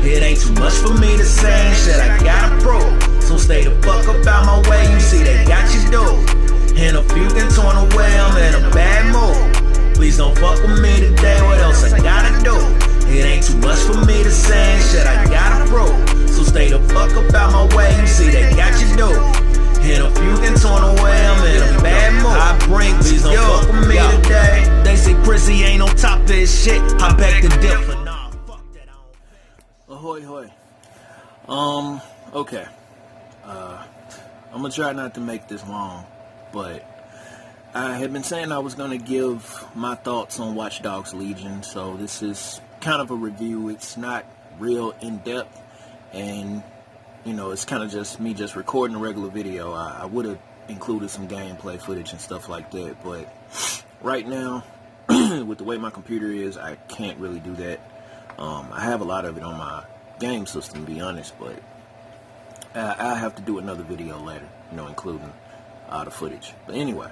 It ain't too much for me to say, shit, I gotta prove. So stay the fuck up out my way, you see they got you dude. And a few can torn away, I'm in a bad mood. Please don't fuck with me today, what else I gotta do? It ain't too much for me to say, shit, I gotta prove. So stay the fuck up out my way, you see they got you dude. And a few can torn away, I'm in a bad mood. I bring, please don't fuck with me today. They say Prissy ain't on top of his shit, I beg to differ. Nah, fuck that, Ahoy hoy. Okay. I'm gonna try not to make this long, but I had been saying I was gonna give my thoughts on Watch Dogs Legion, so this is kind of a review. It's not real in-depth, and you know, it's kind of just me just recording a regular video. I would have included some gameplay footage and stuff like that, but right now, with the way my computer is, I can't really do that. I have a lot of it on my game system, to be honest, but I have to do another video later, you know, including the footage. But anyway,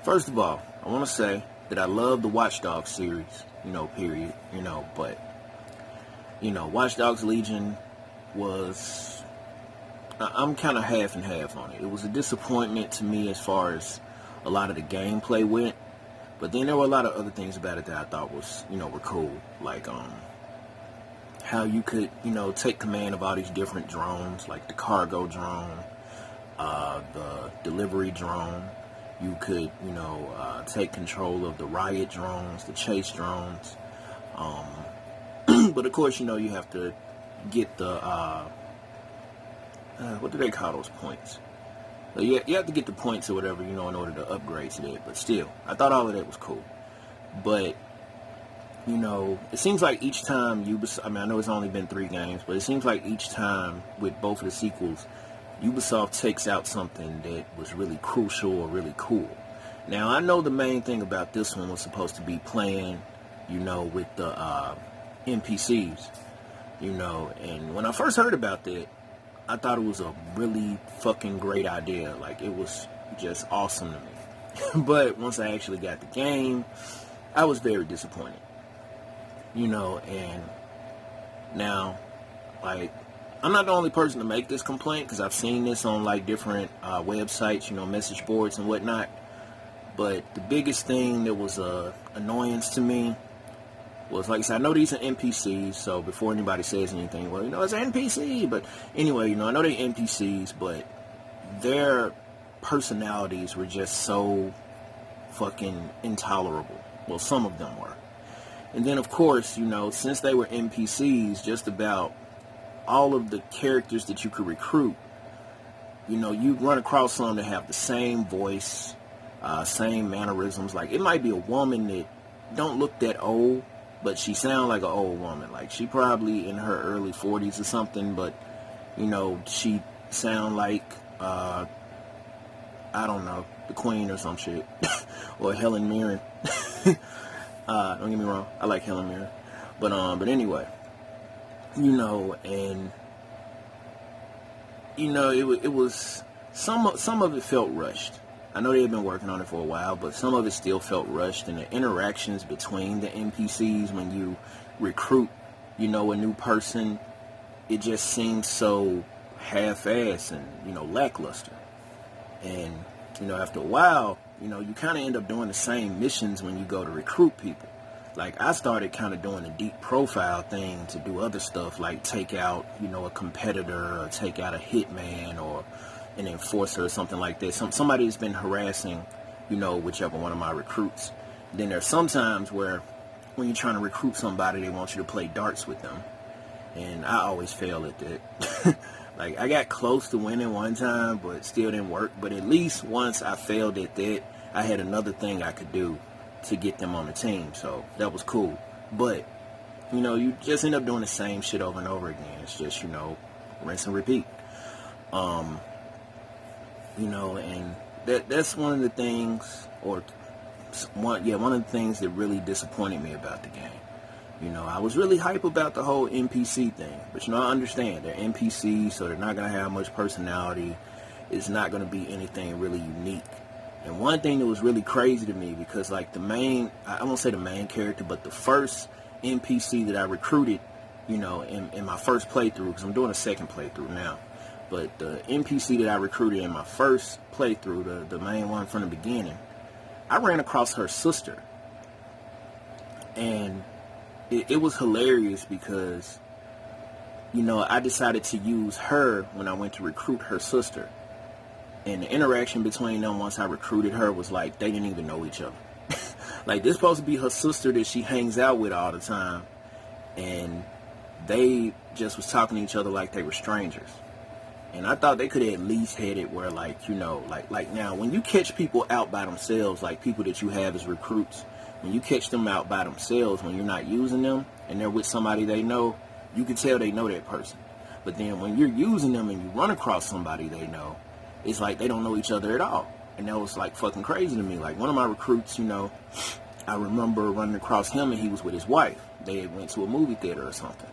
first of all, I want to say that I love the Watch Dogs series, you know, period, you know, but, you know, Watch Dogs Legion was, I'm kind of half and half on it. It was a disappointment to me as far as a lot of the gameplay went, but then there were a lot of other things about it that I thought was, you know, were cool, like, how you could, you know, take command of all these different drones, like the cargo drone, the delivery drone. You could, you know, take control of the riot drones, the chase drones. But of course, you know, you have to get the, what do they call those points? So you have to get the points or whatever, you know, in order to upgrade to that. But still, I thought all of that was cool. But you know, it seems like each time Ubisoft, I mean, I know it's only been 3 games, but it seems like each time with both of the sequels, Ubisoft takes out something that was really crucial or really cool. Now, I know the main thing about this one was supposed to be playing, you know, with the NPCs, you know, and when I first heard about that, I thought it was a really fucking great idea. Like, it was just awesome to me. But once I actually got the game, I was very disappointed. You know, and now, like, I'm not the only person to make this complaint, because I've seen this on, like, different websites, you know, message boards and whatnot. But the biggest thing that was annoyance to me was, like I said, I know these are NPCs, so before anybody says anything, well, you know, it's an NPC. But anyway, you know, I know they're NPCs, but their personalities were just so fucking intolerable. Well, some of them were. And then, of course, you know, since they were NPCs, just about all of the characters that you could recruit, you know, you'd run across some that have the same voice, same mannerisms. Like, it might be a woman that don't look that old, but she sound like an old woman. Like, she probably in her early 40s or something, but, you know, she sound like, I don't know, the Queen or some shit. Or Helen Mirren. Don't get me wrong, I like Helen Mirren, but anyway, you know, and you know, it was some of it felt rushed. I know they had been working on it for a while, but some of it still felt rushed, and the interactions between the NPCs when you recruit, you know, a new person, it just seemed so half-assed and, you know, lackluster. And you know, after a while, you know, you kind of end up doing the same missions when you go to recruit people. Like, I started kind of doing a deep profile thing to do other stuff, like take out, you know, a competitor, or take out a hitman, or an enforcer, or something like that. Somebody has been harassing, you know, whichever one of my recruits. Then there's sometimes where when you're trying to recruit somebody, they want you to play darts with them. And I always fail at that. Like, I got close to winning one time, but still didn't work. But at least once I failed at that, I had another thing I could do to get them on the team. So that was cool. But, you know, you just end up doing the same shit over and over again. It's just, you know, rinse and repeat. You know, and that's one of the things, or one of the things that really disappointed me about the game. You know, I was really hype about the whole NPC thing, but, you know, I understand they're NPCs, so they're not going to have much personality. It's not going to be anything really unique. And one thing that was really crazy to me, because, like, the main, I won't say the main character, but the first NPC that I recruited, you know, in my first playthrough, because I'm doing a second playthrough now. But the NPC that I recruited in my first playthrough, the main one from the beginning, I ran across her sister. And it was hilarious because, you know, I decided to use her when I went to recruit her sister. And the interaction between them once I recruited her was like, they didn't even know each other. Like, this supposed to be her sister that she hangs out with all the time. And they just was talking to each other like they were strangers. And I thought they could have at least had it where, like, you know, like now, when you catch people out by themselves, like people that you have as recruits, when you catch them out by themselves, when you're not using them, and they're with somebody they know, you can tell they know that person. But then when you're using them and you run across somebody they know, it's like they don't know each other at all. And that was, like, fucking crazy to me. Like, one of my recruits, you know, I remember running across him and he was with his wife. They had went to a movie theater or something.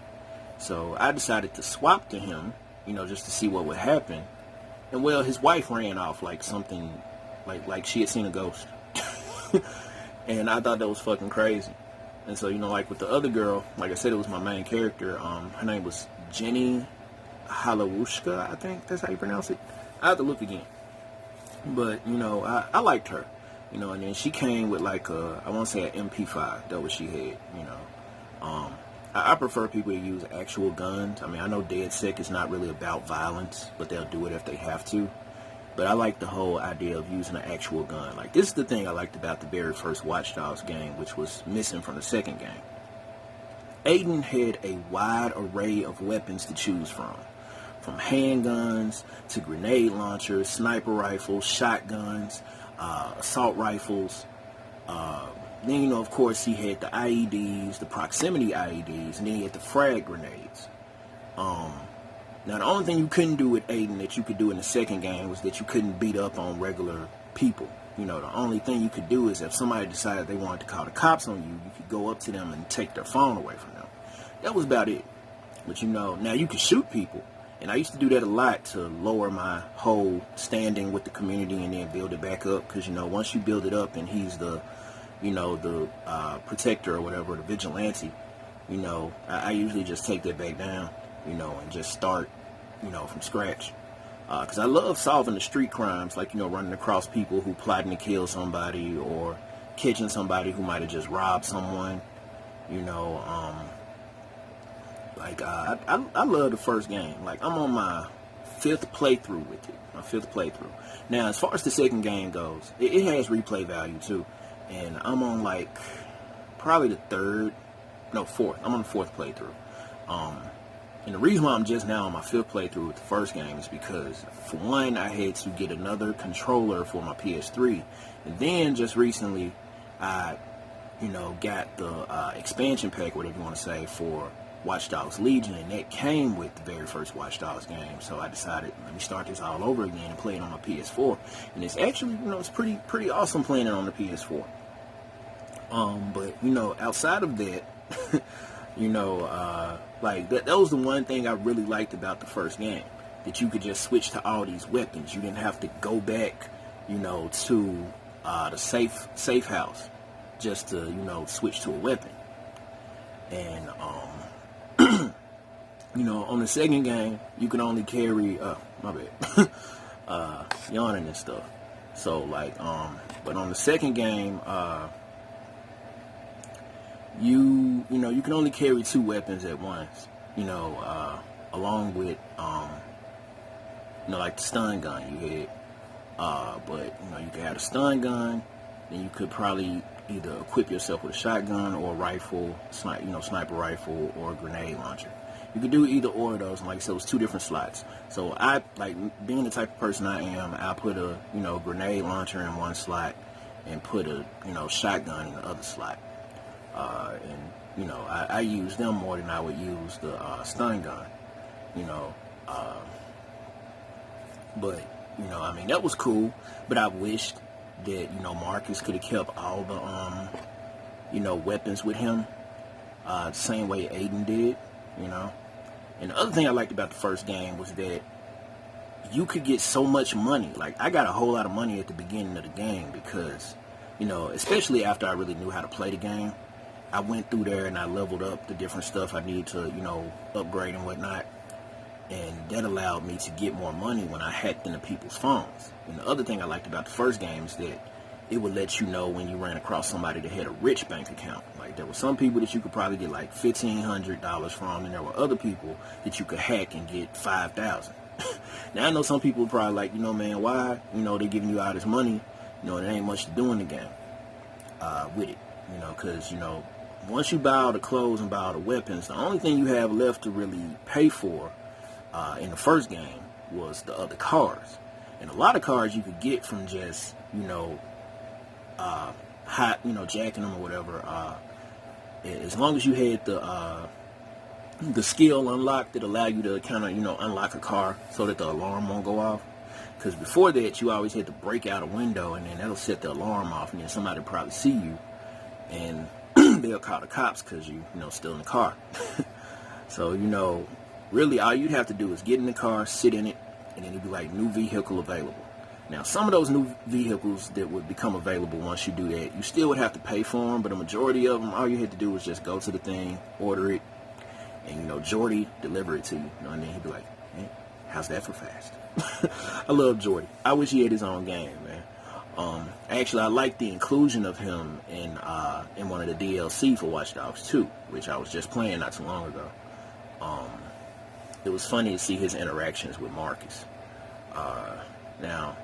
So I decided to swap to him, you know, just to see what would happen. And, well, his wife ran off like something, like she had seen a ghost. And I thought that was fucking crazy. And so, you know, like with the other girl, like I said, it was my main character. Her name was Jenny Halawushka, I think that's how you pronounce it. I have to look again. But, you know, I liked her. You know, and then she came with like I want to say an MP5. That was she had, you know. I prefer people to use actual guns. I mean, I know DedSec is not really about violence, but they'll do it if they have to. But I like the whole idea of using an actual gun. Like, this is the thing I liked about the very first Watch Dogs game, which was missing from the second game. Aiden had a wide array of weapons to choose from handguns to grenade launchers, sniper rifles, shotguns, assault rifles. Then, you know, of course, he had the IEDs, the proximity IEDs, and then he had the frag grenades. Now, the only thing you couldn't do with Aiden that you could do in the second game was that you couldn't beat up on regular people. You know, the only thing you could do is if somebody decided they wanted to call the cops on you, you could go up to them and take their phone away from them. That was about it. But, you know, now you could shoot people. And I used to do that a lot to lower my whole standing with the community and then build it back up. Because, you know, once you build it up and he's the, you know, the protector or whatever, the vigilante, you know, I usually just take that back down, you know, and just start, you know, from scratch. Because I love solving the street crimes, like, you know, running across people who plotting to kill somebody or catching somebody who might have just robbed someone, you know. I love the first game. Like, I'm on my 5th playthrough with it. Now, as far as the second game goes, it has replay value too. And I'm on, like, probably the 4th. I'm on the 4th playthrough. And the reason why I'm just now on my 5th playthrough with the first game is because, for one, I had to get another controller for my PS3. And then, just recently, I, you know, got the expansion pack, whatever you want to say, for Watch Dogs Legion, and that came with the very first Watch Dogs game. So I decided, let me start this all over again and play it on my PS4. And it's actually, you know, it's pretty awesome playing it on the PS4. But, you know, outside of that, you know, like, that was the one thing I really liked about the first game, that you could just switch to all these weapons. You didn't have to go back, you know, to the safe house just to, you know, switch to a weapon. And, you know, on the second game, you can only carry, my bad, yawning and stuff. So, like, but on the second game, you know, you can only carry 2 weapons at once, you know, along with, you know, like the stun gun you had, but, you know, you could have a stun gun, then you could probably either equip yourself with a shotgun or a rifle, sniper rifle, or a grenade launcher. You could do either or of those, and like I said, it was 2 different slots. So I, like, being the type of person I am, I put a, you know, grenade launcher in one slot and put a, you know, shotgun in the other slot. And, you know, I use them more than I would use the stun gun, you know. But, you know, I mean, that was cool, but I wished that, you know, Marcus could have kept all the, you know, weapons with him, the same way Aiden did, you know. And the other thing I liked about the first game was that you could get so much money. Like, I got a whole lot of money at the beginning of the game because, you know, especially after I really knew how to play the game, I went through there and I leveled up the different stuff I need to, upgrade and whatnot. And that allowed me to get more money when I hacked into people's phones. And the other thing I liked about the first game is that it would let you know when you ran across somebody that had a rich bank account. Like, there were some people that you could probably get like $1,500 from, and there were other people that you could hack and get $5,000. Now, I know some people are probably like, man, why? They're giving you all this money. There ain't much to do in the game with it. Because, once you buy all the clothes and buy all the weapons, the only thing you have left to really pay for in the first game was the other cars. And a lot of cars you could get from just, jacking them or whatever. As long as you had the skill unlocked that allow you to kind of, unlock a car so that the alarm won't go off. Because before that, you always had to break out a window, and then that'll set the alarm off, and then somebody will probably see you, and they'll call the cops because you still in the car. So, really all you'd have to do is get in the car, sit in it, and then it'd be like, new vehicle available. Now, some of those new vehicles that would become available once you do that, you still would have to pay for them, but a majority of them, all you had to do was just go to the thing, order it, and, Jordy deliver it to you. And then he'd be like, hey, how's that for fast? I love Jordy. I wish he had his own game, man. Actually, I like the inclusion of him in one of the DLC for Watch Dogs 2, which I was just playing not too long ago. It was funny to see his interactions with Marcus. Now,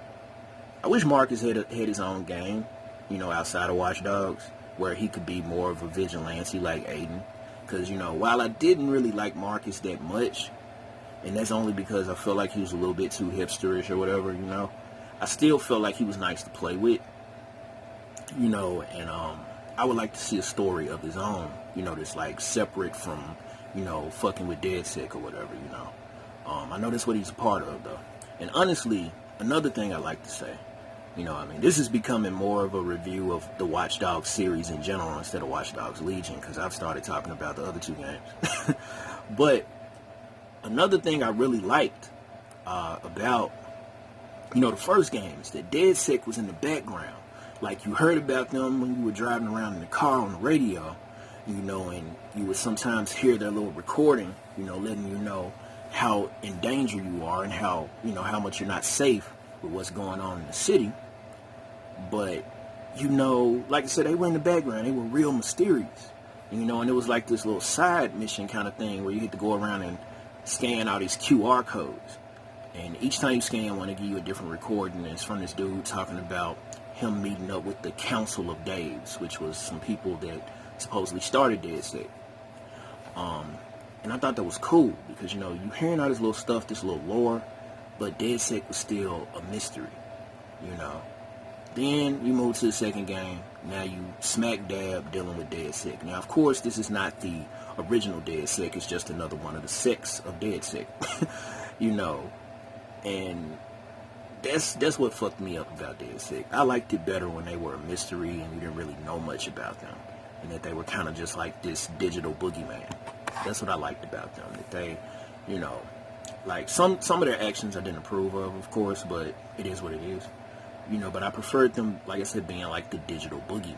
I wish Marcus had his own game, outside of Watch Dogs, where he could be more of a vigilante like Aiden. Because, while I didn't really like Marcus that much, and that's only because I felt like he was a little bit too hipsterish or whatever, I still felt like he was nice to play with, and I would like to see a story of his own, that's like separate from, fucking with DedSec or whatever, I know that's what he's a part of, though. And honestly, another thing I like to say, this is becoming more of a review of the Watch Dogs series in general instead of Watch Dogs Legion, because I've started talking about the other two games. But another thing I really liked about, the first game is that DedSec was in the background. Like, you heard about them when you were driving around in the car on the radio, and you would sometimes hear their little recording, letting you know how in danger you are and how, how much you're not safe with what's going on in the city. But, like I said, they were in the background. They were real mysterious. And it was like this little side mission kind of thing where you had to go around and scan all these QR codes. And each time you scan one, they give you a different recording. And it's from this dude talking about him meeting up with the Council of Daves, which was some people that supposedly started DedSec. And I thought that was cool because, you're hearing all this little stuff, this little lore, but DedSec was still a mystery, Then you move to the second game. Now you smack dab dealing with DedSec. Now, of course, this is not the original DedSec. It's just another one of the sects of DedSec, And that's what fucked me up about DedSec. I liked it better when they were a mystery and you didn't really know much about them. And that they were kind of just like this digital boogeyman. That's what I liked about them. That they, like some of their actions I didn't approve of course, but it is what it is. But I preferred them, like I said, being like the digital boogeyman.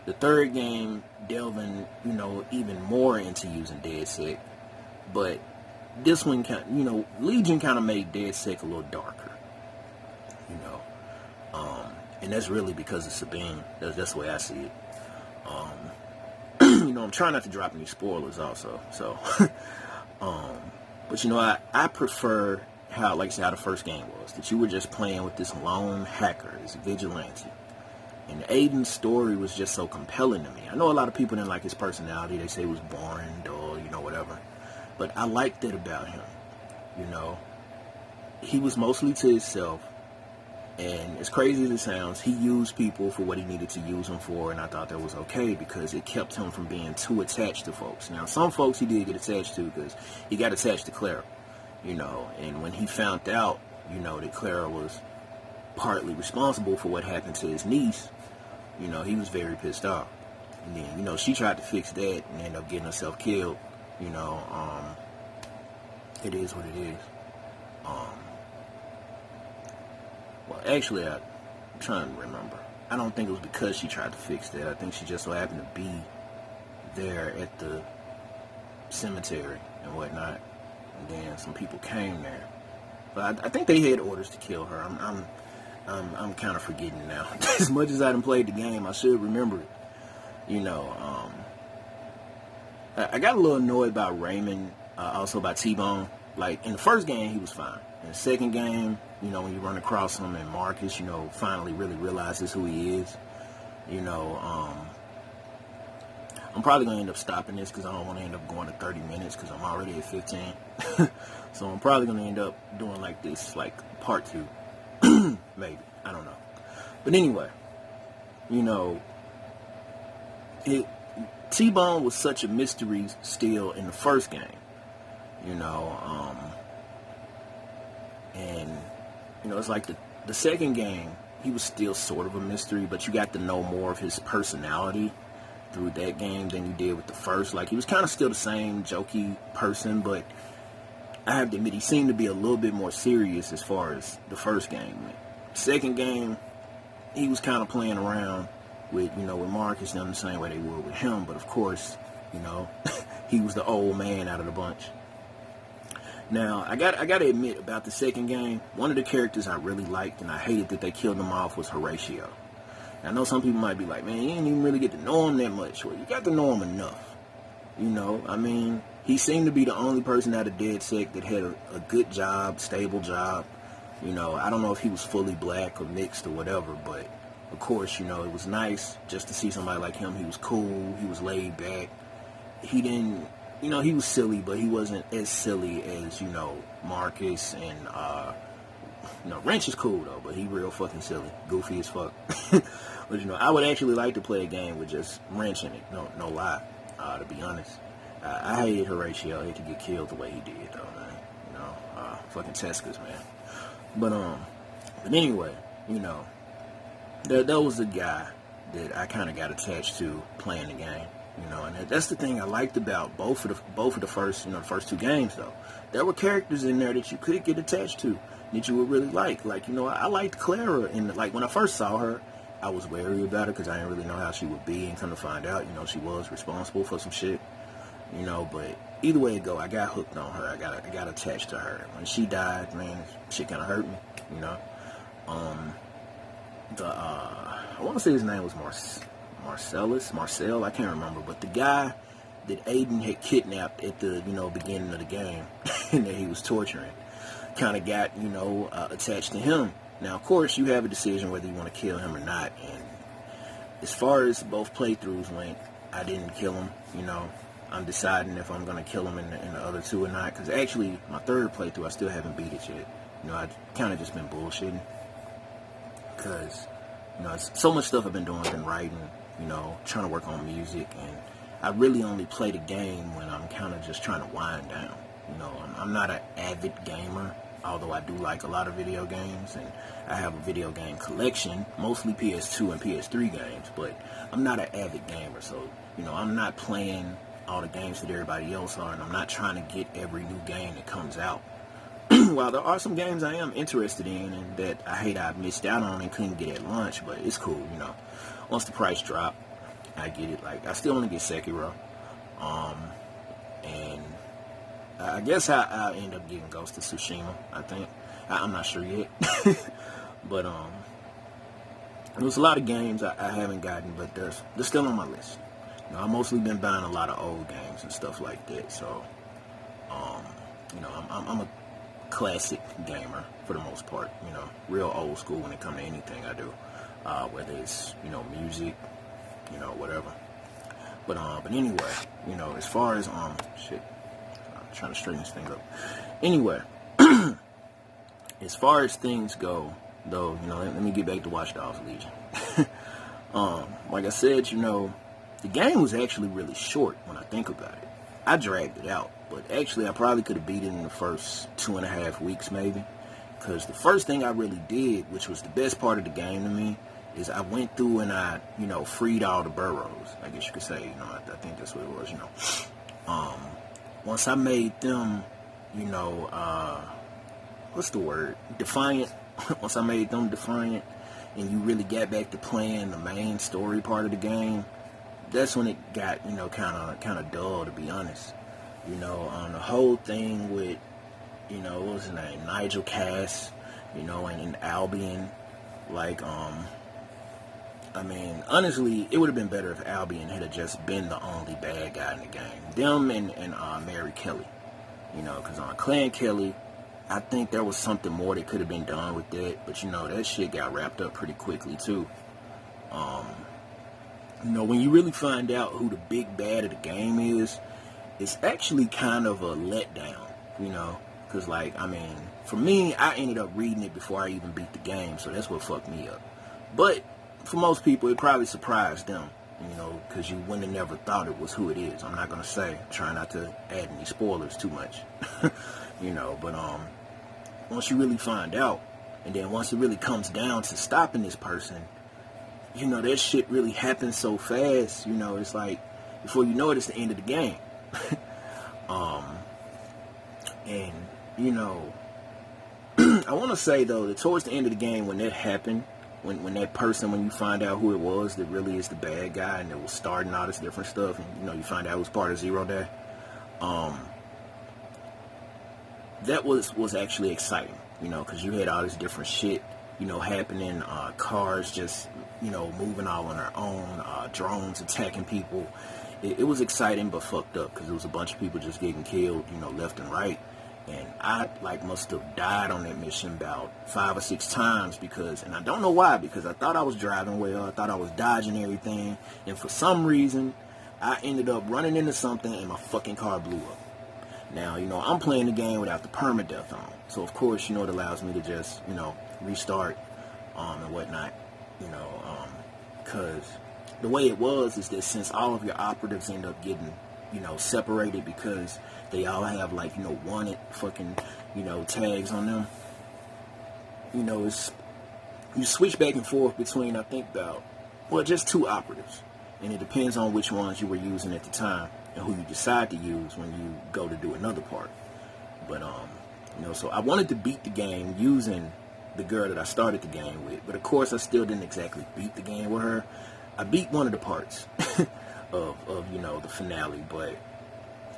The third game delving, even more into using DedSec. But this one Legion kind of made DedSec a little darker. And that's really because of Sabine. That's the way I see it. I'm trying not to drop any spoilers also. So, but I prefer how, like I said, how the first game was. That you were just playing with this lone hacker, this vigilante. And Aiden's story was just so compelling to me. I know a lot of people didn't like his personality. They say he was boring, dull, whatever. But I liked it about him. He was mostly to himself. And as crazy as it sounds, he used people for what he needed to use them for, and I thought that was okay because it kept him from being too attached to folks. Now, some folks he did get attached to because he got attached to Clara, and when he found out, that Clara was partly responsible for what happened to his niece, he was very pissed off. And then, she tried to fix that and ended up getting herself killed. It is what it is. Well, actually, I'm trying to remember. I don't think it was because she tried to fix that. I think she just so happened to be there at the cemetery and whatnot, and then some people came there. But I think they had orders to kill her. I'm kind of forgetting now. As much as I done played the game, I should remember it. You know, I got a little annoyed by Raymond, also by T-Bone. Like, in the first game, he was fine. In the second game, you know, when you run across him and Marcus, you know, finally really realizes who he is, you know, I'm probably going to end up stopping this because I don't want to end up going to 30 minutes because I'm already at 15. So I'm probably going to end up doing like this, like part 2. Maybe. I don't know. But anyway, you know, T-Bone was such a mystery still in the first game, you know, and, you know, it's like the second game, he was still sort of a mystery, but you got to know more of his personality through that game than you did with the first. Like, he was kind of still the same jokey person, but I have to admit, he seemed to be a little bit more serious as far as the first game went. Second game, he was kind of playing around with, you know, with Marcus, them the same way they were with him, but of course, you know, he was the old man out of the bunch. Now, I got to admit, about the second game, one of the characters I really liked and I hated that they killed him off was Horatio. I know some people might be like, man, you didn't even really get to know him that much. Well, you got to know him enough. You know, I mean, he seemed to be the only person out of DedSec that had a good job, stable job. You know, I don't know if he was fully black or mixed or whatever, but of course, you know, it was nice just to see somebody like him. He was cool. He was laid back. He didn't, you know, he was silly, but he wasn't as silly as, you know, Marcus and, you know, Wrench is cool, though, but he real fucking silly. Goofy as fuck. But, you know, I would actually like to play a game with just Wrench in it. No lie, to be honest. I hated Horatio. I hate to get killed the way he did, though, man. You know, fucking Tescas, man. But anyway, you know, that was the guy that I kind of got attached to playing the game. You know, and that's the thing I liked about both of the first, you know, the first 2 games, though. There were characters in there that you could get attached to, that you would really like. Like, you know, I liked Clara, and like when I first saw her, I was wary about her because I didn't really know how she would be, and come to find out, you know, she was responsible for some shit. You know, but either way it go, I got hooked on her. I got attached to her. When she died, man, shit kind of hurt me. You know, I want to say his name was Marcel, I can't remember, but the guy that Aiden had kidnapped at the, you know, beginning of the game and that he was torturing, kind of got, you know, attached to him. Now, of course, you have a decision whether you want to kill him or not, and as far as both playthroughs went, I didn't kill him. You know, I'm deciding if I'm going to kill him in the other 2 or not, because actually, my third playthrough, I still haven't beat it yet. You know, I've kind of just been bullshitting, because, you know, so much stuff I've been doing. I've been writing, you know, trying to work on music, and I really only play the game when I'm kind of just trying to wind down. You know, I'm not an avid gamer, although I do like a lot of video games, and I have a video game collection, mostly PS2 and PS3 games, but I'm not an avid gamer, so, you know, I'm not playing all the games that everybody else are, and I'm not trying to get every new game that comes out. While there are some games I am interested in and that I hate I missed out on and couldn't get at launch, but it's cool, you know. Once the price drop, I get it. Like, I still want to get Sekiro. And I guess I'll end up getting Ghost of Tsushima, I think. I'm not sure yet. But there's a lot of games I haven't gotten, but they're still on my list. You know, I've mostly been buying a lot of old games and stuff like that, so you know, I'm a classic gamer for the most part, you know, real old school when it comes to anything I do, whether it's, you know, music, you know, whatever. But anyway, you know, as far as shit, I'm trying to straighten this thing up. Anyway, as far as things go, though, you know, let me get back to Watch Dogs Legion. Like I said, you know, the game was actually really short when I think about it. I dragged it out, but actually I probably could have beat it in the first 2.5 weeks maybe, because the first thing I really did, which was the best part of the game to me, is I went through and I, you know, freed all the burrows, I guess you could say, you know, I think that's what it was, you know. Once I made them, you know, what's the word, defiant, once I made them defiant, and you really got back to playing the main story part of the game, that's when it got, you know, kind of dull, to be honest. You know, the whole thing with, you know, what was his name, Nigel Cass, you know, and Albion, like, I mean, honestly, it would have been better if Albion had just been the only bad guy in the game. Them and Mary Kelly, you know, because on Clay and Kelly, I think there was something more that could have been done with that, but, you know, that shit got wrapped up pretty quickly, too. You know, when you really find out who the big bad of the game is, it's actually kind of a letdown, you know, because, like, I mean, for me, I ended up reading it before I even beat the game, so that's what fucked me up. But for most people, it probably surprised them, you know, because you wouldn't have never thought it was who it is. I'm not going to say, try not to add any spoilers too much, you know, but once you really find out, and then once it really comes down to stopping this person, you know, that shit really happens so fast, you know, it's like, before you know it, it's the end of the game. And, you know, I want to say, though, that towards the end of the game, when that happened, when that person, when you find out who it was that really is the bad guy and that was starting all this different stuff, and, you know, you find out it was part of Zero Day, that was actually exciting, you know, because you had all this different shit, you know, happening, cars just, you know, moving all on their own, drones attacking people. It was exciting but fucked up, because it was a bunch of people just getting killed, you know, left and right. And I, like, must have died on that mission about 5 or 6 times because, and I don't know why, because I thought I was driving well, I thought I was dodging everything, and for some reason, I ended up running into something and my fucking car blew up. Now, you know, I'm playing the game without the permadeath on, so of course, you know, it allows me to just, you know, restart, and whatnot, you know, because the way it was is that since all of your operatives end up getting, you know, separated because they all have, like, you know, wanted fucking, you know, tags on them, you know, it's, you switch back and forth between, I think, about, well, just 2 operatives, and it depends on which ones you were using at the time and who you decide to use when you go to do another part. But, you know, so I wanted to beat the game using the girl that I started the game with, but of course I still didn't exactly beat the game with her. I beat one of the parts of you know, the finale, but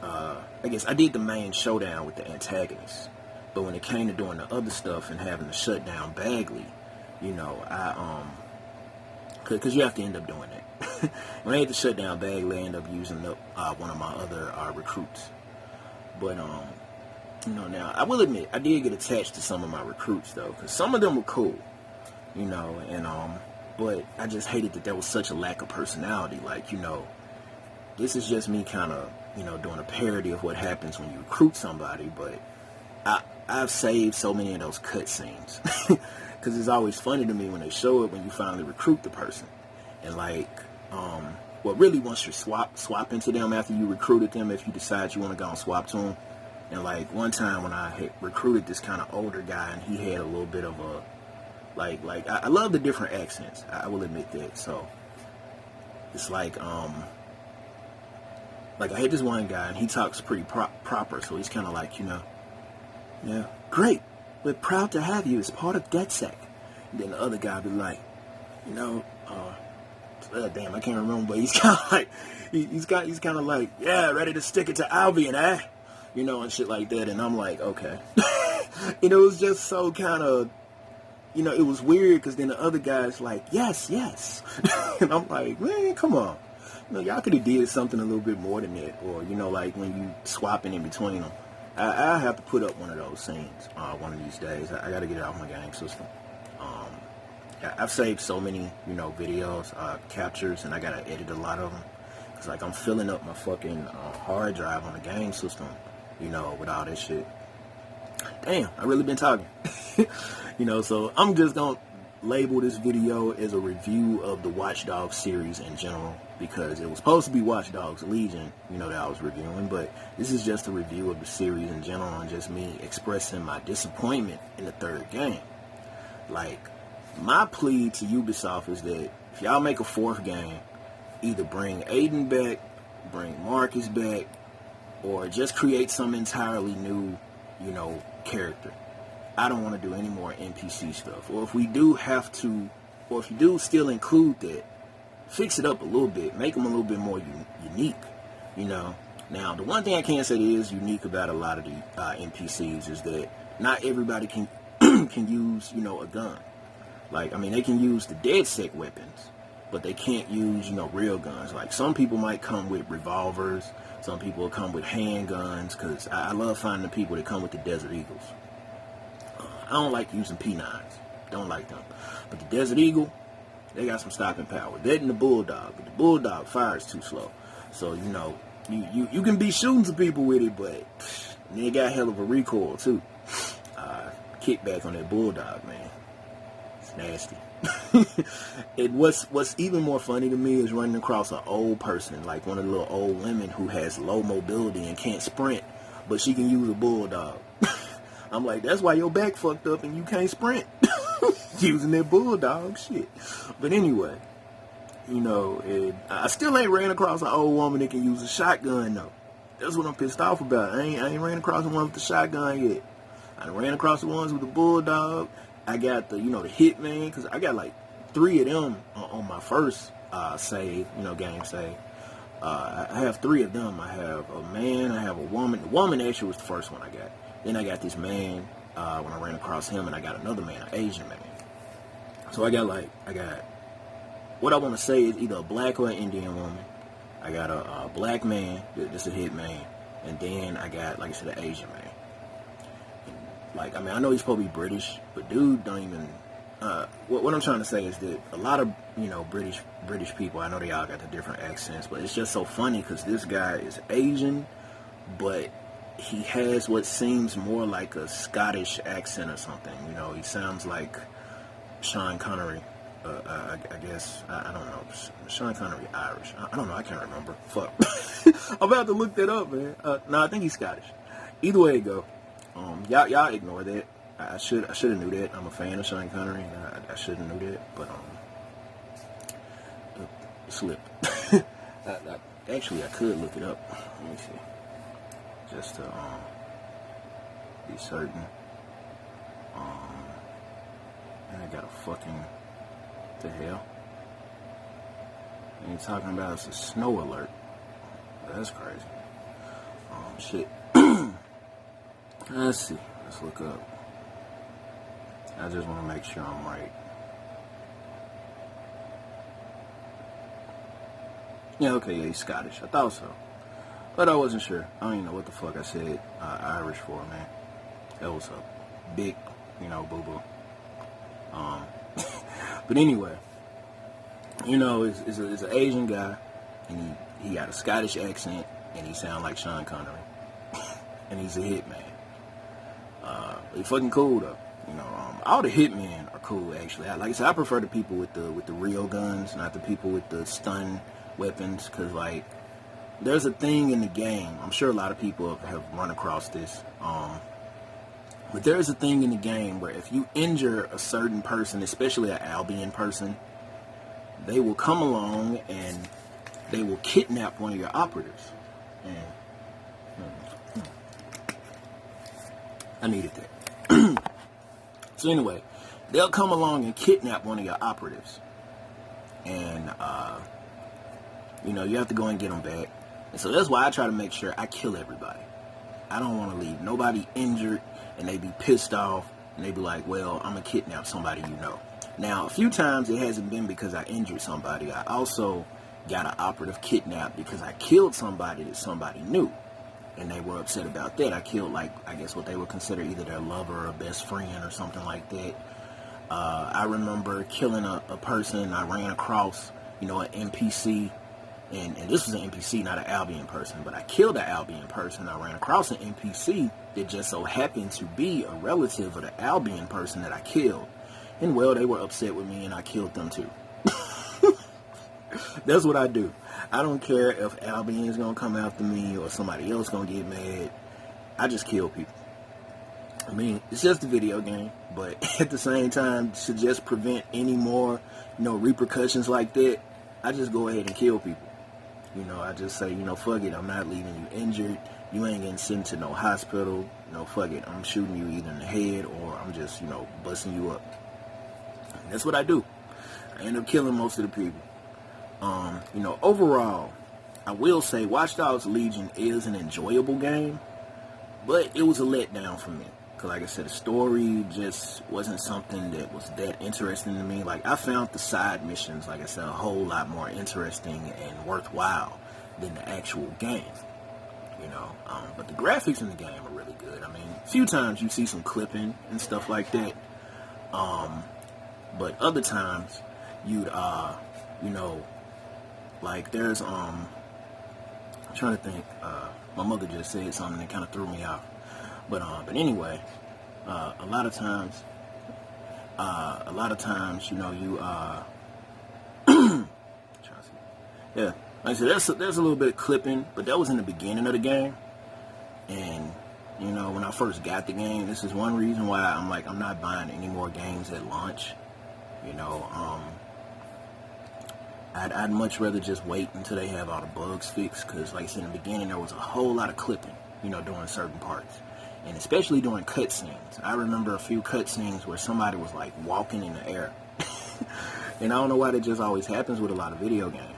I guess I did the main showdown with the antagonist. But when it came to doing the other stuff and having to shut down Bagley, you know, because you have to end up doing that. When I had to shut down Bagley, I ended up using one of my other recruits. But you know, now I will admit I did get attached to some of my recruits though, because some of them were cool, you know, and but I just hated that there was such a lack of personality. Like, you know, this is just me kind of, you know, doing a parody of what happens when you recruit somebody, but I've saved so many of those cutscenes because it's always funny to me when they show it when you finally recruit the person. And like, well, really once you swap into them after you recruited them, if you decide you want to go and swap to them. And like one time when I had recruited this kind of older guy and he had a little bit of a, like I love the different accents, I will admit that. So it's like I had this one guy and he talks pretty proper, so he's kind of like, you know, yeah, great, we're proud to have you as part of DedSec. And then the other guy be like, you know, damn, I can't remember, but he's kind of like, he's kind of like, yeah, ready to stick it to Albion, eh? You know, and shit like that. And I'm like, okay. And it was just so kind of, you know, it was weird because then the other guy's like, yes, yes. And I'm like, man, come on. You know, y'all could have did something a little bit more than that. Or, you know, like when you swapping in between them. I have to put up one of those scenes one of these days. I got to get it out my game system. I've saved so many, you know, videos, captures, and I got to edit a lot of them. Because, like, I'm filling up my fucking hard drive on the game system, you know, with all this shit. Damn, I really been talking. You know, so I'm just going to label this video as a review of the Watch Dogs series in general, because it was supposed to be Watch Dogs Legion, you know, that I was reviewing, but this is just a review of the series in general and just me expressing my disappointment in the third game. Like, my plea to Ubisoft is that if y'all make a 4th game, either bring Aiden back, bring Marcus back, or just create some entirely new, you know, character. I don't want to do any more NPC stuff. Or if we do have to or if you do still include that, fix it up a little bit, make them a little bit more unique, you know. Now, the one thing I can say that is unique about a lot of the NPCs is that not everybody can can use, you know, a gun. Like, I mean, they can use the DedSec weapons, but they can't use, you know, real guns. Like, some people might come with revolvers, some people will come with handguns, because I love finding the people that come with the Desert Eagles. I don't like using P9s, don't like them. But the Desert Eagle, they got some stopping power. That and the Bulldog, but the Bulldog fires too slow. So, you know, you can be shooting some people with it, but they got hell of a recoil too. Kickback on that Bulldog, man. It's nasty. And what's even more funny to me is running across an old person, like one of the little old women who has low mobility and can't sprint, but she can use a Bulldog. I'm like, that's why your back fucked up and you can't sprint. Using that Bulldog shit. But anyway, you know, I still ain't ran across an old woman that can use a shotgun though. That's what I'm pissed off about. I ain't ran across the one with the shotgun yet. I ran across the ones with the Bulldog. I got the, you know, the Hitman, because I got like 3 of them on my first save, you know, game save. I have 3 of them. I have a man, I have a woman. The woman actually was the first one I got. Then I got this man when I ran across him, and I got another man, an Asian man. So I got what I want to say is either a black or an Indian woman. I got a black man, that's a Hitman, and then I got, like I said, an Asian man. Like, I mean, I know he's supposed to be British, but dude don't even, what I'm trying to say is that a lot of, you know, British people, I know they all got the different accents, but it's just so funny because this guy is Asian, but he has what seems more like a Scottish accent or something. You know, he sounds like Sean Connery, I guess, I don't know, Sean Connery Irish, I don't know, I can't remember, fuck. I'm about to look that up, man. No, I think he's Scottish. Either way it go. Y'all ignore that. I should have knew that. I'm a fan of Sean Connery. I should have knew that, but it slipped. Actually, I could look it up. Let me see, just to be certain. And I got a fucking the hell. And you're talking about it's a snow alert. That's crazy. Shit. Let's see. Let's look up. I just want to make sure I'm right. Yeah, okay, yeah, he's Scottish. I thought so. But I wasn't sure. I don't even know what the fuck I said Irish for, man. That was a big, you know, boo-boo. But anyway, you know, it's an Asian guy, and he got a Scottish accent, and he sounds like Sean Connery. And he's a hitman. He's fucking cool though. You know, all the hitmen are cool actually. Like I said, I prefer the people with the real guns, not the people with the stun weapons, because like there's a thing in the game. I'm sure a lot of people have run across this. But there's a thing in the game where if you injure a certain person, especially an Albion person, they will come along and they will kidnap one of your operatives. And I needed that. So anyway, they'll come along and kidnap one of your operatives. And, you know, you have to go and get them back. And so that's why I try to make sure I kill everybody. I don't want to leave nobody injured and they be pissed off and they be like, well, I'm going to kidnap somebody you know. Now, a few times it hasn't been because I injured somebody. I also got an operative kidnapped because I killed somebody that somebody knew. And they were upset about that. I killed, like, I guess what they would consider either their lover or best friend or something like that. I remember killing a person. I ran across, you know, an NPC. And this was an NPC, not an Albion person. But I killed an Albion person. I ran across an NPC that just so happened to be a relative of the Albion person that I killed. And, well, they were upset with me and I killed them too. That's what I do. I don't care if Albion's gonna come after me or somebody else gonna get mad. I just kill people. I mean, it's just a video game, but at the same time, to just prevent any more, you know, repercussions like that, I just go ahead and kill people. You know, I just say, you know, fuck it, I'm not leaving you injured. You ain't getting sent to no hospital. You know, fuck it, I'm shooting you either in the head or I'm just, you know, busting you up. And that's what I do. I ended up killing most of the people. You know, overall, I will say Watch Dogs Legion is an enjoyable game, but it was a letdown for me. Because like I said, the story just wasn't something that was that interesting to me. Like, I found the side missions, like I said, a whole lot more interesting and worthwhile than the actual game. You know, but the graphics in the game are really good. I mean, a few times you see some clipping and stuff like that. But other times you'd, you know, like there's, I'm trying to think, my mother just said something that kind of threw me off. But anyway, a lot of times, you know, you, yeah, like I said, there's a little bit of clipping, but that was in the beginning of the game. And, you know, when I first got the game, this is one reason why I'm like, I'm not buying any more games at launch. You know, I'd much rather just wait until they have all the bugs fixed, because like I said in the beginning, there was a whole lot of clipping, you know, during certain parts, and especially during cutscenes. I remember a few cutscenes where somebody was like walking in the air, and I don't know why that just always happens with a lot of video games.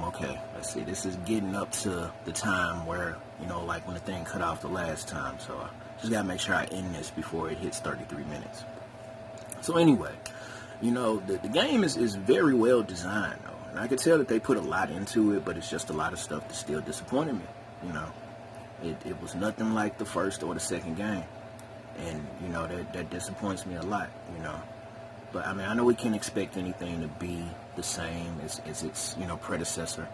Okay, let's see, this is getting up to the time where, you know, like when the thing cut off the last time, so I just gotta make sure I end this before it hits 33 minutes. So anyway, you know, the game is very well designed, though. And I could tell that they put a lot into it, but it's just a lot of stuff that still disappointed me, you know. It was nothing like the first or the second game. And, you know, that disappoints me a lot, you know. But, I mean, I know we can't expect anything to be the same as its, you know, predecessor.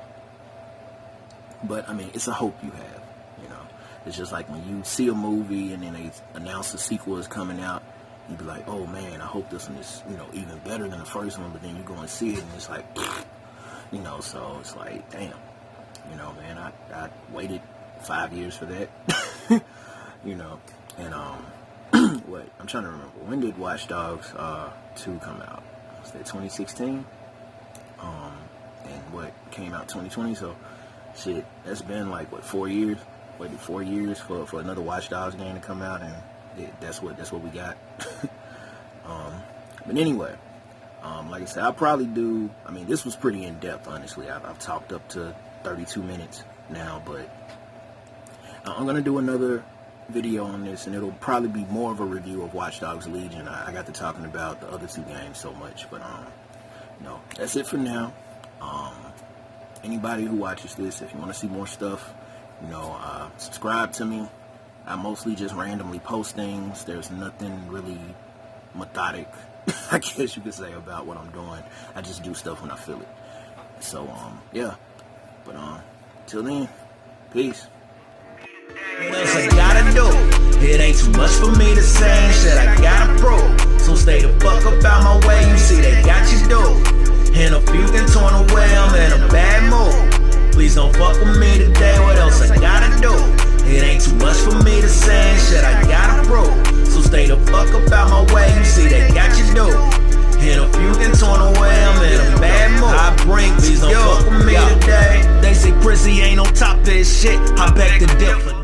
But, I mean, it's a hope you have, you know. It's just like when you see a movie and then they announce a sequel is coming out, you'd be like, oh man, I hope this one is, you know, even better than the first one. But then you go and see it and it's like, you know, so it's like, damn, you know, man, I waited 5 years for that, you know. And what, I'm trying to remember, when did Watch Dogs 2 come out? Was that 2016? And what came out 2020? So shit, that's been like what, 4 years? Waited 4 years for another Watch Dogs game to come out, and that's what we got. But anyway, like I said, I'll probably do, I mean, this was pretty in-depth, honestly. I've talked up to 32 minutes now, but I'm going to do another video on this, and it'll probably be more of a review of Watch Dogs Legion. I got to talking about the other two games so much, but, you know, that's it for now. Anybody who watches this, if you want to see more stuff, you know, subscribe to me. I mostly just randomly post things. There's nothing really methodic, I guess you could say, about what I'm doing. I just do stuff when I feel it. So, yeah. But, till then, peace. What else I gotta do? It ain't too much for me to say, shit I gotta prove. So stay the fuck up out my way, you see they got you do. And a few can torn away, I'm in a bad mood. Please don't fuck with me today, what else I gotta do? It ain't too much for me to say, shit I gotta prove. So stay the fuck up out my way, you see they got you do. And a few can torn away, I'm in a bad mood. I bring, please don't fuck with me today. They say Prissy ain't on top of his shit, I back the dip.